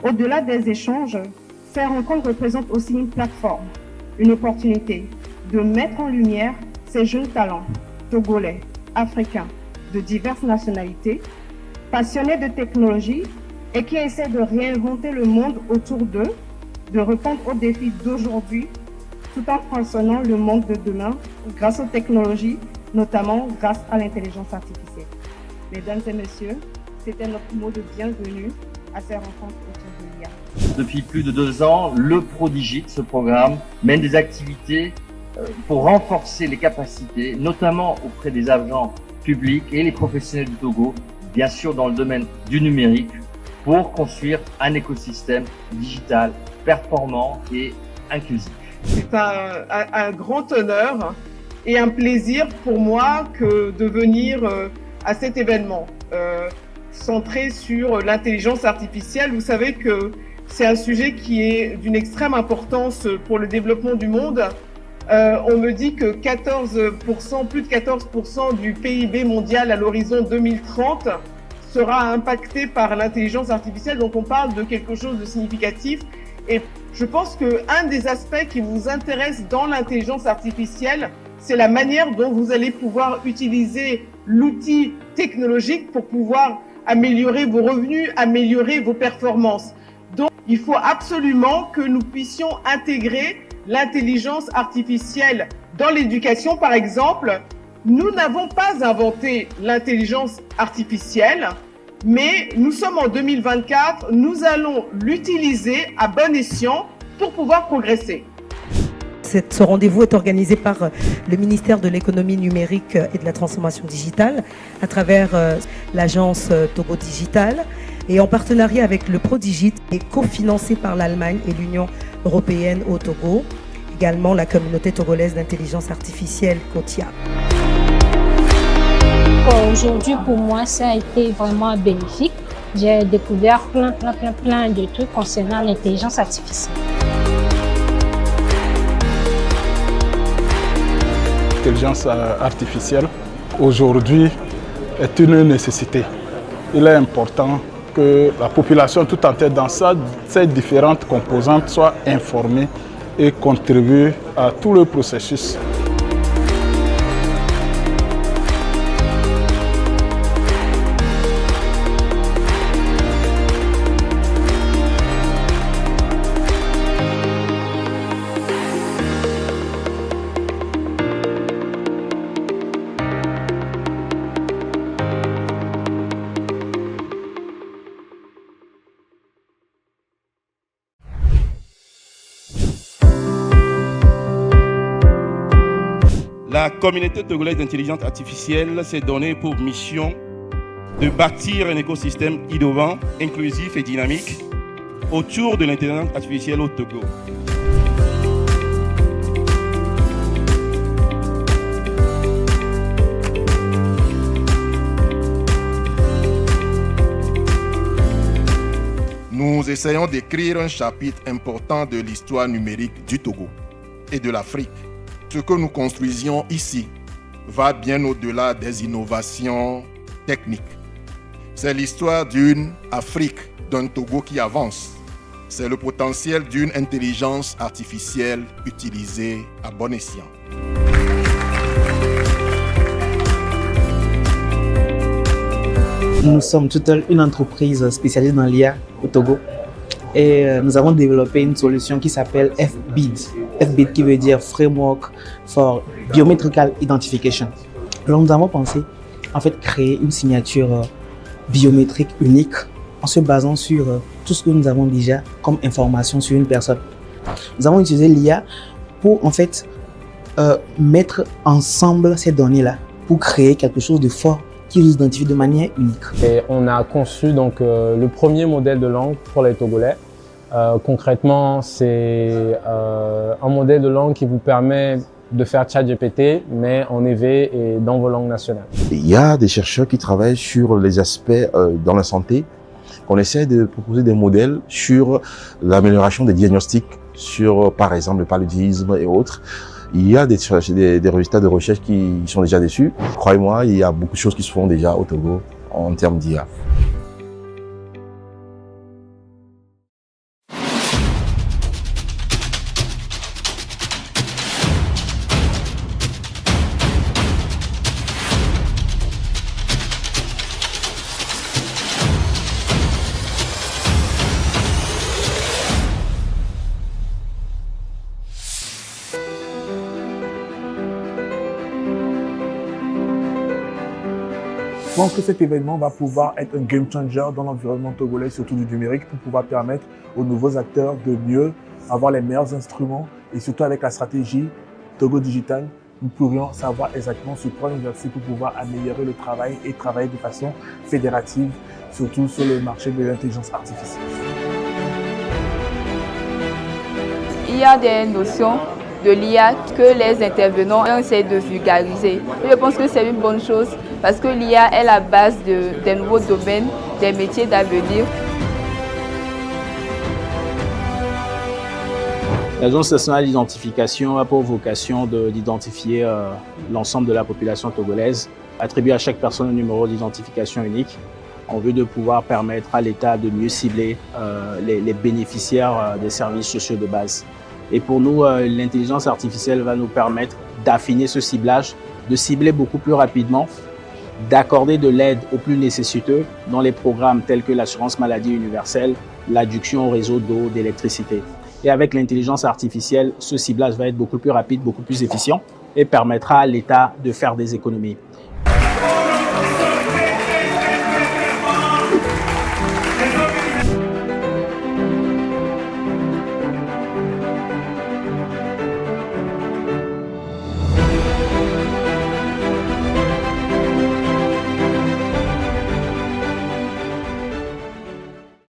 Au-delà des échanges, ces rencontres représentent aussi une plateforme, une opportunité de mettre en lumière ces jeunes talents togolais, africains, de diverses nationalités, passionnés de technologie et qui essaient de réinventer le monde autour d'eux, de répondre aux défis d'aujourd'hui, tout en façonnant le monde de demain grâce aux technologies, notamment grâce à l'intelligence artificielle. Mesdames et messieurs, c'était notre mot de bienvenue à ces rencontres autour de l'IA. Depuis plus de 2 ans, le Prodigite, ce programme, mène des activités pour renforcer les capacités, notamment auprès des agents publics et les professionnels du Togo, bien sûr dans le domaine du numérique, pour construire un écosystème digital performant et inclusif. C'est un grand honneur et un plaisir pour moi que de venir à cet événement centré sur l'intelligence artificielle. Vous savez que c'est un sujet qui est d'une extrême importance pour le développement du monde. On me dit que 14%, plus de 14% du PIB mondial à l'horizon 2030 sera impacté par l'intelligence artificielle. Donc on parle de quelque chose de significatif. Et je pense qu'un des aspects qui vous intéresse dans l'intelligence artificielle, c'est la manière dont vous allez pouvoir utiliser l'outil technologique pour pouvoir améliorer vos revenus, améliorer vos performances. Donc, il faut absolument que nous puissions intégrer l'intelligence artificielle dans l'éducation. Par exemple, nous n'avons pas inventé l'intelligence artificielle, mais nous sommes en 2024, nous allons l'utiliser à bon escient pour pouvoir progresser. Ce rendez-vous est organisé par le ministère de l'économie numérique et de la transformation digitale à travers l'agence Togo Digital et en partenariat avec le Prodigite et cofinancé par l'Allemagne et l'Union européenne au Togo, également la communauté togolaise d'intelligence artificielle COTIA. Aujourd'hui, pour moi, ça a été vraiment bénéfique. J'ai découvert plein de trucs concernant l'intelligence artificielle. L'intelligence artificielle, aujourd'hui, est une nécessité. Il est important que la population tout entière, dans ses différentes composantes, soit informée et contribue à tout le processus. La communauté togolaise d'intelligence artificielle s'est donnée pour mission de bâtir un écosystème innovant, inclusif et dynamique autour de l'intelligence artificielle au Togo. Nous essayons d'écrire un chapitre important de l'histoire numérique du Togo et de l'Afrique. Ce que nous construisions ici va bien au-delà des innovations techniques. C'est l'histoire d'une Afrique, d'un Togo qui avance. C'est le potentiel d'une intelligence artificielle utilisée à bon escient. Nous sommes une entreprise spécialisée dans l'IA au Togo. Et nous avons développé une solution qui s'appelle FBID. FBID qui veut dire Framework for Biometrical Identification. Alors nous avons pensé en fait créer une signature biométrique unique en se basant sur tout ce que nous avons déjà comme information sur une personne. Nous avons utilisé l'IA pour en fait mettre ensemble ces données-là pour créer quelque chose de fort qui nous identifie de manière unique. Et on a conçu donc le premier modèle de langue pour les Togolais. Concrètement, c'est un modèle de langue qui vous permet de faire ChatGPT, mais en EV et dans vos langues nationales. Il y a des chercheurs qui travaillent sur les aspects dans la santé. On essaie de proposer des modèles sur l'amélioration des diagnostics, sur par exemple le paludisme et autres. Il y a des résultats de recherche qui sont déjà dessus. Croyez-moi, il y a beaucoup de choses qui se font déjà au Togo en termes d'IA. Je pense que cet événement va pouvoir être un game changer dans l'environnement togolais, surtout du numérique, pour pouvoir permettre aux nouveaux acteurs de mieux avoir les meilleurs instruments et surtout avec la stratégie Togo Digital, nous pourrions savoir exactement sur quoi nous verser pour pouvoir améliorer le travail et travailler de façon fédérative, surtout sur le marché de l'intelligence artificielle. Il y a des notions de l'IA que les intervenants essaient de vulgariser. Je pense que c'est une bonne chose parce que l'IA est la base des nouveaux domaines, des métiers d'avenir. L'Agence nationale d'identification a pour vocation d'identifier l'ensemble de la population togolaise, attribuer à chaque personne un numéro d'identification unique en vue de pouvoir permettre à l'État de mieux cibler les bénéficiaires des services sociaux de base. Et pour nous, l'intelligence artificielle va nous permettre d'affiner ce ciblage, de cibler beaucoup plus rapidement, d'accorder de l'aide aux plus nécessiteux dans les programmes tels que l'assurance maladie universelle, l'adduction au réseau d'eau, d'électricité. Et avec l'intelligence artificielle, ce ciblage va être beaucoup plus rapide, beaucoup plus efficient et permettra à l'État de faire des économies.